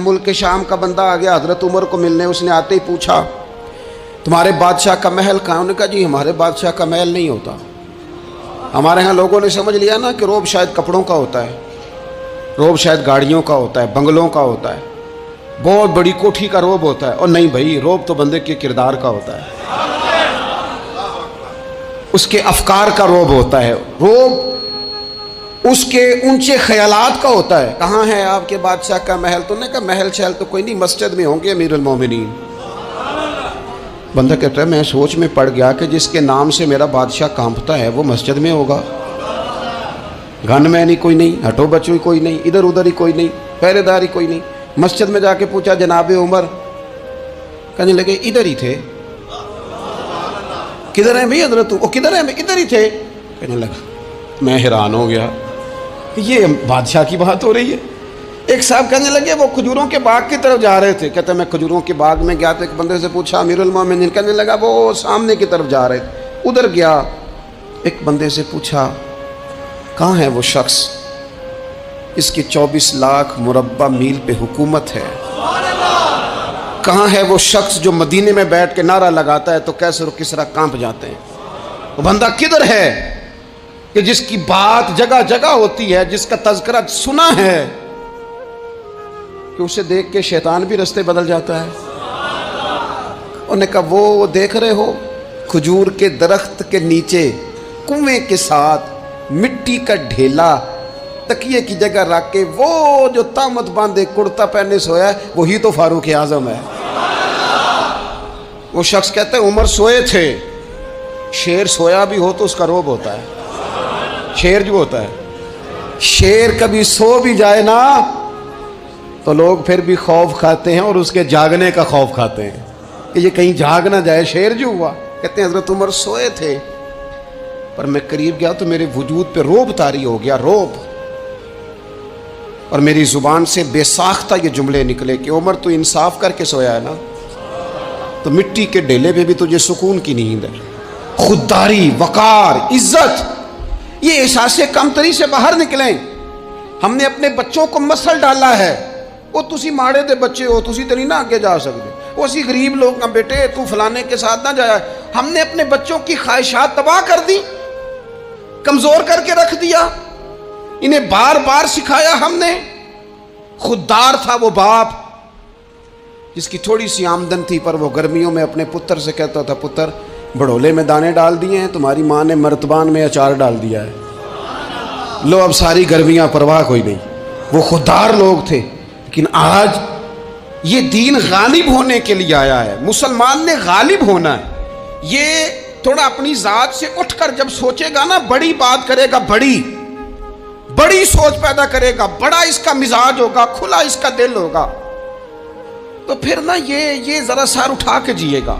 मुल्क शाम का बंदा आ गया हज़रत उमर को मिलने। उसने आते ही पूछा तुम्हारे बादशाह का महल कहाँ? उन्होंने कहा जी हमारे बादशाह का महल नहीं होता। हमारे यहाँ लोगों ने समझ लिया ना कि रोब शायद कपड़ों का होता है, रोब शायद गाड़ियों का होता है, बंगलों का होता है, बहुत बड़ी कोठी का रोब होता है। और नहीं भाई, रोब तो बंदे के किरदार का होता है, उसके अफकार का रोब होता है, रोब उसके ऊंचे ख्यालात का होता है। कहाँ है आपके बादशाह का महल? तो उन्होंने कहा महल शहल तो कोई नहीं, मस्जिद में होंगे अमीरुल मोमिनीन। बंदा कहता है मैं सोच में पड़ गया कि जिसके नाम से मेरा बादशाह कांपता है वो मस्जिद में होगा। गनमैन ही कोई नहीं, हटो बचो ही कोई नहीं, इधर उधर ही कोई नहीं, पहरेदार ही कोई नहीं। मस्जिद में जाके पूछा जनाबे उमर? कहने लगे इधर ही थे। किधर है भाई हजरत? वो किधर है? इधर ही थे। कहने लगा मैं हैरान हो गया, ये बादशाह की बात हो रही है। एक साहब कहने लगे वो खजूरों के बाग की तरफ जा रहे थे। कहते मैं खजूरों के बाग में गया तो एक बंदे से पूछा अमीरुल मोमिनीन? कहने लगा वो सामने की तरफ जा रहे थे, उधर गया। एक बंदे से पूछा कहाँ है वो शख्स, इसकी 24 लाख मुरब्बा मील पे हुकूमत है? कहाँ है वो शख्स जो मदीने में बैठ के नारा लगाता है तो कैसर और किसरा कांप जाते हैं? वो बंदा किधर है कि जिसकी बात जगह जगह होती है, जिसका तज़किरा सुना है कि उसे देख के शैतान भी रास्ते बदल जाता है। उन्होंने कहा वो देख रहे हो खजूर के दरख्त के नीचे कुएं के साथ मिट्टी का ढेला तकिए की जगह रख के वो जो तामत बांधे कुर्ता पहने सोया है वही तो फारूक आजम है। वो शख्स कहते हैं उमर सोए थे। शेर सोया भी हो तो उसका रोब होता है। शेर जो होता है, शेर कभी सो भी जाए ना तो लोग फिर भी खौफ खाते हैं और उसके जागने का खौफ खाते हैं कि ये कहीं जाग ना जाए। शेर जो हुआ, कहते हैं हजरत उमर सोए थे पर मैं करीब गया तो मेरे वजूद पे रोब तारी हो गया, रोब। और मेरी जुबान से बेसाख्ता ये जुमले निकले कि उमर तू इंसाफ करके सोया है ना, तो मिट्टी के ढेले पे भी तुझे सुकून की नींद है। खुददारी, वकार, इज्जत, ये एहसासे कमतरी से बाहर निकलें। हमने अपने बच्चों को मसल डाला है, वो तुसी माड़े दे बच्चे हो, तुसी तो नहीं ना आगे जा सकते, वो असी गरीब लोग ना बेटे तू फलाने के साथ ना जाया। हमने अपने बच्चों की ख्वाहिशात तबाह कर दी, कमजोर करके रख दिया, इन्हें बार बार सिखाया हमने। खुददार था वो बाप जिसकी थोड़ी सी आमदन थी पर वो गर्मियों में अपने पुत्र से कहता था पुत्र बड़ोले में दाने डाल दिए हैं, तुम्हारी माँ ने मर्तबान में अचार डाल दिया है, लो अब सारी गर्मियाँ परवाह कोई नहीं। वो खुददार लोग थे। लेकिन आज ये दीन गालिब होने के लिए आया है, मुसलमान ने गालिब होना है। ये थोड़ा अपनी जात से उठकर जब सोचेगा ना, बड़ी बात करेगा, बड़ी बड़ी सोच पैदा करेगा, बड़ा इसका मिजाज होगा, खुला इसका दिल होगा, तो फिर ना ये जरा सर उठा के जिएगा।